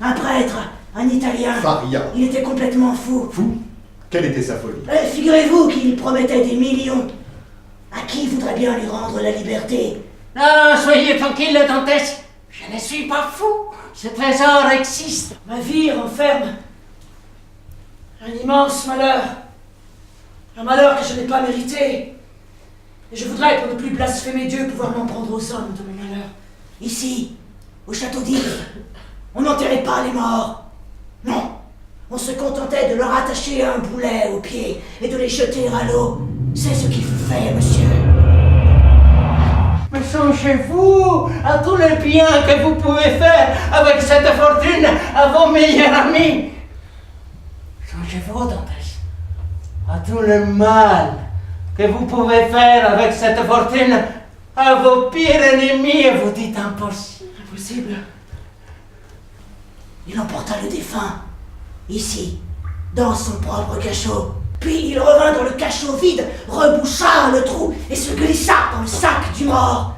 Un prêtre, un Italien. Faria. Il était complètement fou. Fou? Quelle était sa folie? Figurez-vous qu'il promettait des millions. À qui voudrait bien lui rendre la liberté? Non, soyez tranquille, Dantès. Je ne suis pas fou. Ce trésor existe. Ma vie renferme un immense malheur. Un malheur que je n'ai pas mérité. Et je voudrais, pour ne plus blasphémer Dieu, pouvoir m'en prendre aux hommes de mon malheur. Ici, au château d'Yves, on n'enterrait pas les morts. Non, on se contentait de leur attacher un boulet aux pieds et de les jeter à l'eau. C'est ce qu'il faut faire, monsieur. Mais songez-vous à tous les biens que vous pouvez faire avec cette fortune à vos meilleurs amis. Songez-vous, Dantès, à tout le mal que vous pouvez faire avec cette fortune à vos pires ennemis et vous dites impossible. Impossible. Il emporta le défunt, ici, dans son propre cachot. Puis il revint dans le cachot vide, reboucha le trou et se glissa dans le sac du mort.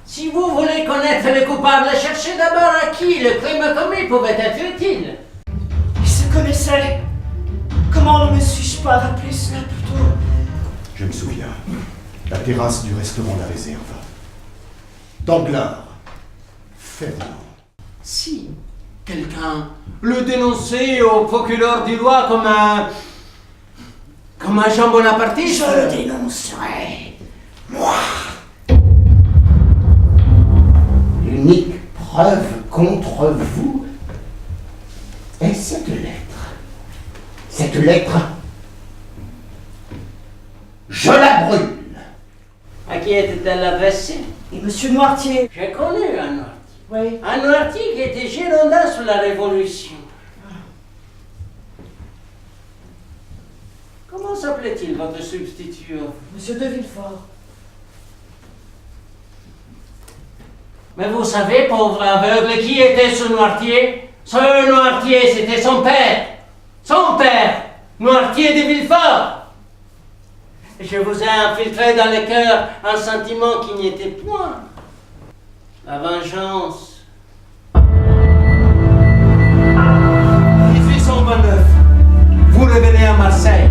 Si vous voulez connaître le coupable, cherchez d'abord à qui le crime commis pouvait être utile. Ils se connaissaient. Comment ne me suis-je pas rappelé cela plus tôt? Je me souviens. La terrasse du restaurant La Réserve. Danglars. Fernand. Si quelqu'un le dénonçait au procureur du roi comme un agent bonapartiste, Je le dénoncerai. Moi. L'unique preuve contre vous est cette lettre. Cette lettre, je la brûle. à qui était-elle adressée? Et monsieur Noirtier? J'ai connu un Noirtier. Oui. Un Noirtier qui était girondin sous la Révolution. Comment s'appelait-il, votre substitut? Monsieur de Villefort. Mais vous savez, pauvre aveugle, qui était ce Noirtier? Ce Noirtier, c'était son père. Son père, Noirtier de Villefort. Je vous ai infiltré dans le cœur un sentiment qui n'y était point. La vengeance. 1829. Vous revenez à Marseille.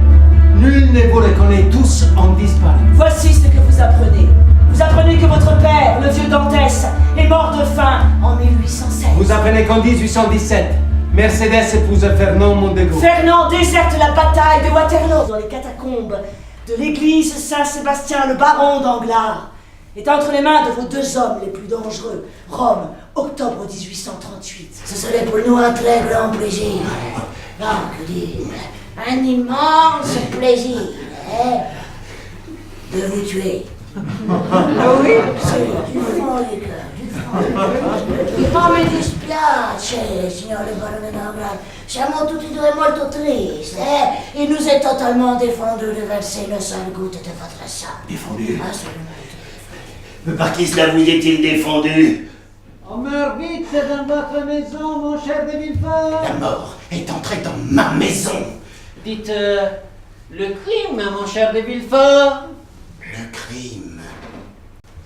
Nul ne vous reconnaît, tous ont disparu. Voici ce que vous apprenez. Vous apprenez que votre père, le vieux Dantès, est mort de faim en 1816. Vous apprenez qu'en 1817, Mercédès épouse Fernand Mondego. Fernand déserte la bataille de Waterloo dans les catacombes de l'église Saint-Sébastien, le baron Danglars, est entre les mains de vos deux hommes les plus dangereux. Rome, octobre 1838. Ce serait pour nous un très grand plaisir. Non, que dire, un immense plaisir, hein, de vous tuer. Ah oui? C'est du fond du cœur, du fond. Non mi dispiace, signore barone Danglars. Siamo tutti due molto tristi, eh? Il nous est totalement défendu de verser une seule goutte de votre sang. Défendu? Absolument. Par qui cela vous est-il défendu? On meurt vite dans votre maison, mon cher de Villefort. La mort est entrée dans ma maison. Dites le crime, mon cher de Villefort. Le crime.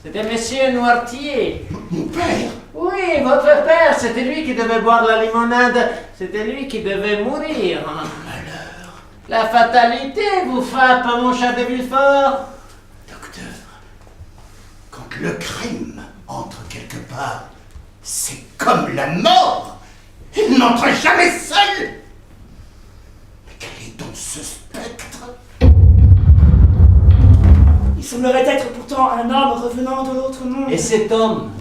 C'était Monsieur Noirtier. Mon père? Oui, votre père, c'était lui qui devait boire la limonade. C'était lui qui devait mourir. Malheur. La fatalité vous frappe, mon cher de Villefort. Docteur, quand le crime entre quelque part, c'est comme la mort. Il n'entre jamais seul. Mais quel est donc ce spectre? Il semblerait être pourtant un homme revenant de l'autre monde. Et cet homme,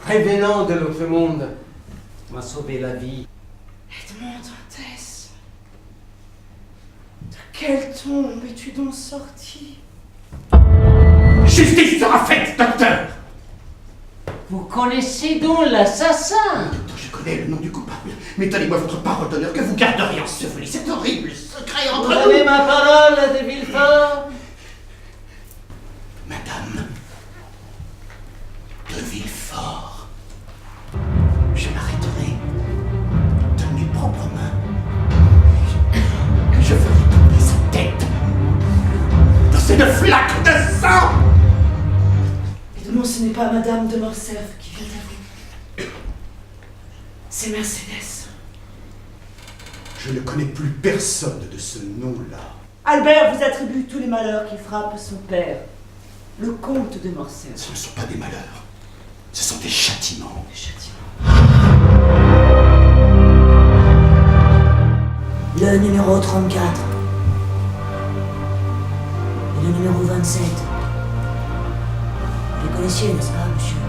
revenant de l'autre monde, m'a sauvé la vie. Edmond Dantès, de quelle tombe es-tu donc sorti? Justice sera faite, docteur. Vous connaissez donc l'assassin? Docteur, je connais le nom du coupable. Mais donnez-moi votre parole d'honneur que vous garderiez enseveli cet horrible secret Vous entre avez nous. ma parole de Villefort? Madame de Villefort, je m'arrêterai de mes propres mains. Je ferai tomber sa tête dans cette flaque de sang. Et non, ce n'est pas Madame de Morcerf qui vient à vous. C'est Mercédès. Je ne connais plus personne de ce nom-là. Albert vous attribue tous les malheurs qui frappent son père, le comte de Morcerf. Ce ne sont pas des malheurs. Ce sont des châtiments. Des châtiments. Le numéro 34. Et le numéro 27. Vous les connaissiez, n'est-ce pas, monsieur?